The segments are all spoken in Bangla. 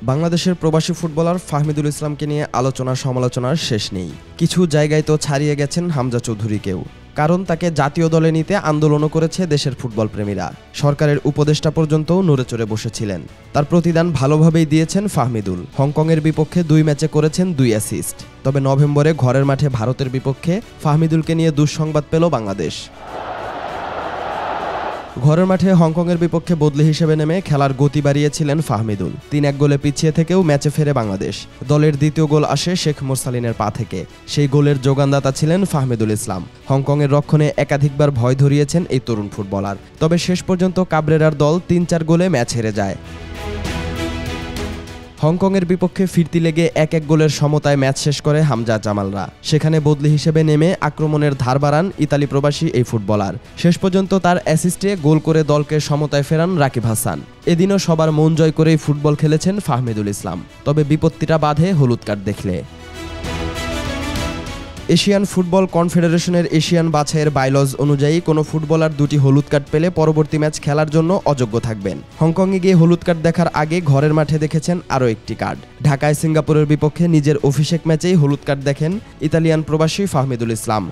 বাংলাদেশের প্রবাসী ফুটবলার ফাহমিদুল ইসলামকে নিয়ে আলোচনা সমালোচনার শেষ নেই। কিছু জায়গায় তো ছাড়িয়ে গেছেন হামজা চৌধুরীকেও, কারণ তাকে জাতীয় দলে নিতে আন্দোলনও করেছে দেশের ফুটবল প্রেমীরা। সরকারের উপদেষ্টা পর্যন্তও নড়ে চড়ে বসেছিলেন। তার প্রতিদান ভালোভাবেই দিয়েছেন ফাহমিদুল। হংকংয়ের বিপক্ষে 2 ম্যাচে করেছেন 2 অ্যাসিস্ট। তবে নভেম্বরে ঘরের মাঠে ভারতের বিপক্ষে ফাহমিদুলকে নিয়ে দুঃসংবাদ পেল বাংলাদেশ। ঘরের মাঠে হংকংয়ের বিপক্ষে বদলি হিসেবে নেমে খেলার গতি বাড়িয়েছিলেন ফাহমিদুল। 3-1 গোলে পিছিয়ে থেকেও ম্যাচে ফেরে বাংলাদেশ। দলের দ্বিতীয় গোল আসে শেখ মোরসালিনের পা থেকে। সেই গোলের যোগানদাতা ছিলেন ফাহমিদুল ইসলাম। হংকংয়ের রক্ষণে একাধিকবার ভয় ধরিয়েছেন এই তরুণ ফুটবলার। তবে শেষ পর্যন্ত কাবরেরার দল 3-4 গোলে ম্যাচ হেরে যায়। হংকংয়ের বিপক্ষে ফিরতি লেগে 1-1 গোলের সমতায় ম্যাচ শেষ করে হামজা জামালরা। সেখানে বদলি হিসেবে নেমে আক্রমণের ধার বাড়ান ইতালি প্রবাসী এই ফুটবলার। শেষ পর্যন্ত তার অ্যাসিস্টে গোল করে দলকে সমতায় ফেরান রাকিব হাসান। এদিনও সবার মন জয় করেই ফুটবল খেলেছেন ফাহমিদুল ইসলাম। তবে বিপত্তিটা বাধে হলুদ কার্ড দেখলে। এশিয়ান ফুটবল কনফেডারেশনের এশিয়ান বাছাইয়ের বাইলজ অনুযায়ী কোনো ফুটবলার 2টি হলুদ কার্ড পেলে পরবর্তী ম্যাচ খেলার জন্য অযোগ্য থাকবেন। হংকংয়ে গিয়ে হলুদ কার্ড দেখার আগে ঘরের মাঠে দেখেছেন আরও একটি কার্ড। ঢাকায় সিঙ্গাপুরের বিপক্ষে নিজের অভিষেক ম্যাচেই হলুদ কার্ড দেখেন ইতালিয়ান প্রবাসী ফাহমিদুল ইসলাম।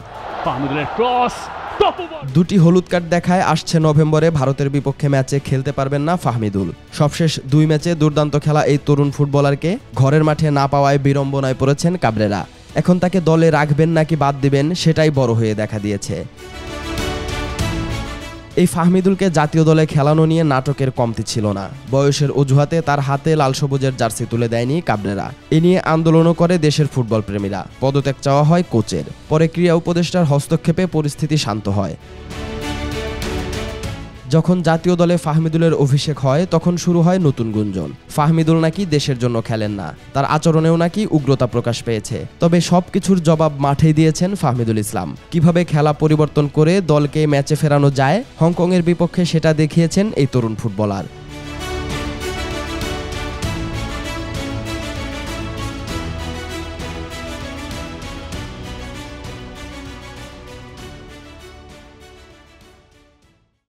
2টি হলুদ কার্ড দেখায় আসছে নভেম্বরে ভারতের বিপক্ষে ম্যাচে খেলতে পারবেন না ফাহমিদুল। সবশেষ 2 ম্যাচে দুর্দান্ত খেলা এই তরুণ ফুটবলারকে ঘরের মাঠে না পাওয়ায় বিড়ম্বনায় পড়েছেন কাবরেরা। এখন তাকে দলে রাখবেন নাকি বাদ দিবেন সেটাই বড় হয়ে দেখা দিয়েছে। এই ফাহমিদুলকে জাতীয় দলে খেলানো নিয়ে নাটকের কমতি ছিল না। বয়সের অজুহাতে তার হাতে লাল সবুজের জার্সি তুলে দেয়নি কাবরেরা। এ নিয়ে আন্দোলনও করে দেশের ফুটবল প্রেমীরা। পদত্যাগ চাওয়া হয় কোচের। পরে ক্রীড়া উপদেষ্টার হস্তক্ষেপে পরিস্থিতি শান্ত হয়। যখন জাতীয় দলে ফাহমিদুলের অভিষেক হয় তখন শুরু হয় নতুন গুঞ্জন। ফাহমিদুল নাকি দেশের জন্য খেলেন না, তার আচরণেও নাকি উগ্রতা প্রকাশ পেয়েছে। তবে সবকিছুর জবাব মাঠেই দিয়েছেন ফাহমিদুল ইসলাম। কিভাবে খেলা পরিবর্তন করে দলকে ম্যাচে ফেরানো যায় হংকংয়ের বিপক্ষে সেটা দেখিয়েছেন এই তরুণ ফুটবলার।